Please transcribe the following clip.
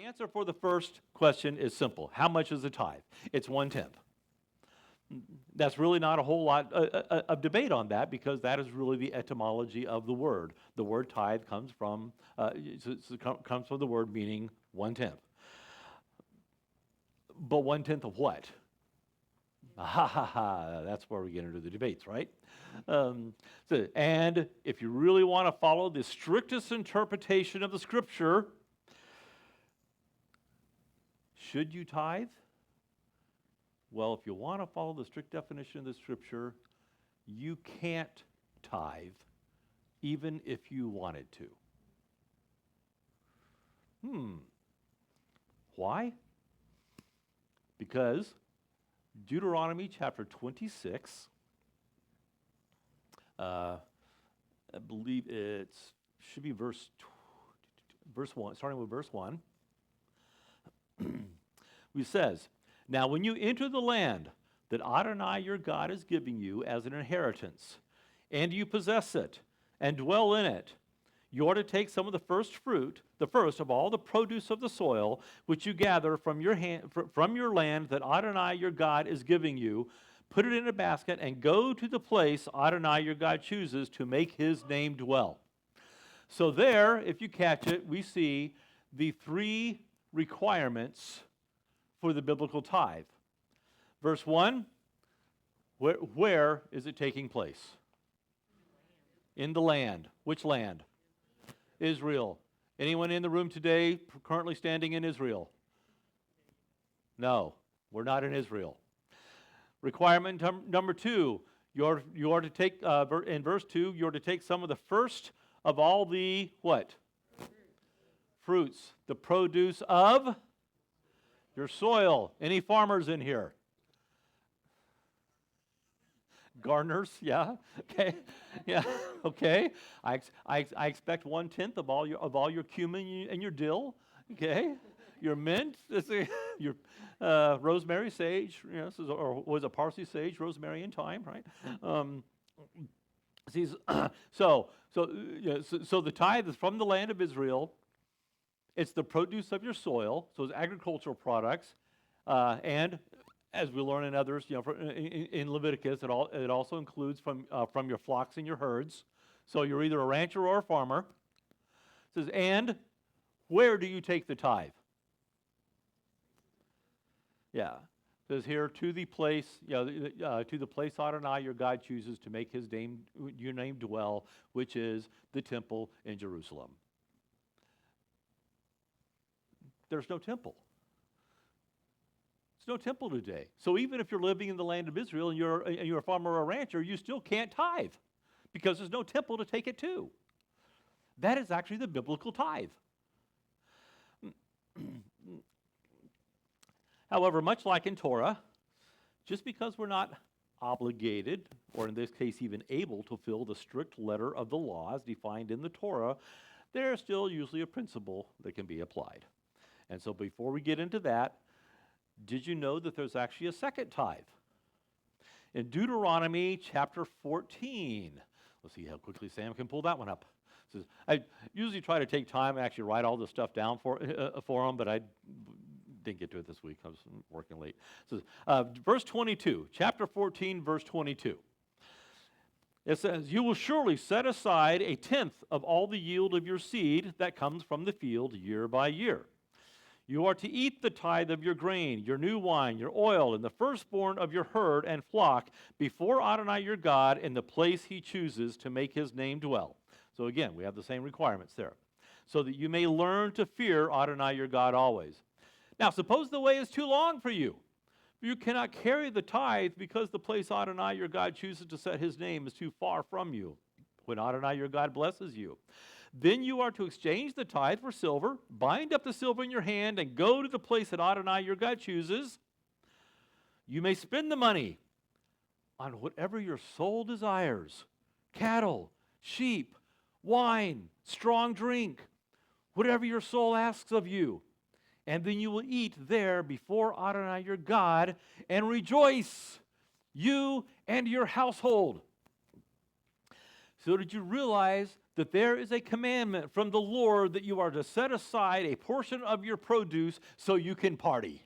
The answer for the first question is simple. How much is a tithe? It's 1/10. That's really not a whole lot of debate on that because that is really the etymology of the word. The word tithe comes from the word meaning 1/10. But 1/10 of what? That's where we get into the debates, right? And if you really want to follow the strictest interpretation of the Scripture, should you tithe? Well, if you want to follow the strict definition of the Scripture, you can't tithe, even if you wanted to. Why? Because Deuteronomy chapter 26, I believe it should be verse 1, starting with verse 1, it says, "Now when you enter the land that Adonai your God is giving you as an inheritance, and you possess it, and dwell in it, you are to take some of the first fruit, the first of all the produce of the soil, which you gather from your land that Adonai your God is giving you, put it in a basket, and go to the place Adonai your God chooses to make his name dwell." So there, if you catch it, we see the three requirements for the biblical tithe. Verse 1, where is it taking place? In the land. Which land? Israel. Anyone in the room today currently standing in Israel? No, we're not in Israel. Requirement number 2, you are to take, in verse 2, you are to take some of the first of all the, what? Fruits. The produce of your soil. Any farmers in here? Gardeners, yeah, okay, yeah, okay. I expect 1/10 of all your cumin and your dill, okay. Your mint, your rosemary, sage, or was it parsley, sage, rosemary, and thyme, right? So the tithe is from the land of Israel. It's the produce of your soil, so it's agricultural products, and as we learn in others, in Leviticus, it also includes from your flocks and your herds. So you're either a rancher or a farmer. It says, and where do you take the tithe? Yeah, it says here, to the place Adonai your God chooses to make your name dwell, which is the temple in Jerusalem. There's no temple. There's no temple today. So even if you're living in the land of Israel and you're a farmer or a rancher, you still can't tithe because there's no temple to take it to. That is actually the biblical tithe. However, much like in Torah, just because we're not obligated, or in this case even able, to fulfill the strict letter of the law as defined in the Torah, there's still usually a principle that can be applied. And so before we get into that, did you know that there's actually a second tithe? In Deuteronomy chapter 14, let's see how quickly Sam can pull that one up. Says, I usually try to take time and actually write all this stuff down for them, but I didn't get to it this week. I was working late. It says, verse 22, chapter 14, verse 22. It says, "You will surely set aside 1/10 of all the yield of your seed that comes from the field year by year. You are to eat the tithe of your grain, your new wine, your oil, and the firstborn of your herd and flock before Adonai your God in the place he chooses to make his name dwell." So again, we have the same requirements there. "So that you may learn to fear Adonai your God always." Now, suppose the way is too long for you. You cannot carry the tithe because the place Adonai your God chooses to set his name is too far from you when Adonai your God blesses you. Then you are to exchange the tithe for silver, bind up the silver in your hand, and go to the place that Adonai your God chooses. You may spend the money on whatever your soul desires: cattle, sheep, wine, strong drink, whatever your soul asks of you. And then you will eat there before Adonai your God and rejoice, you and your household. So did you realize that there is a commandment from the Lord that you are to set aside a portion of your produce so you can party.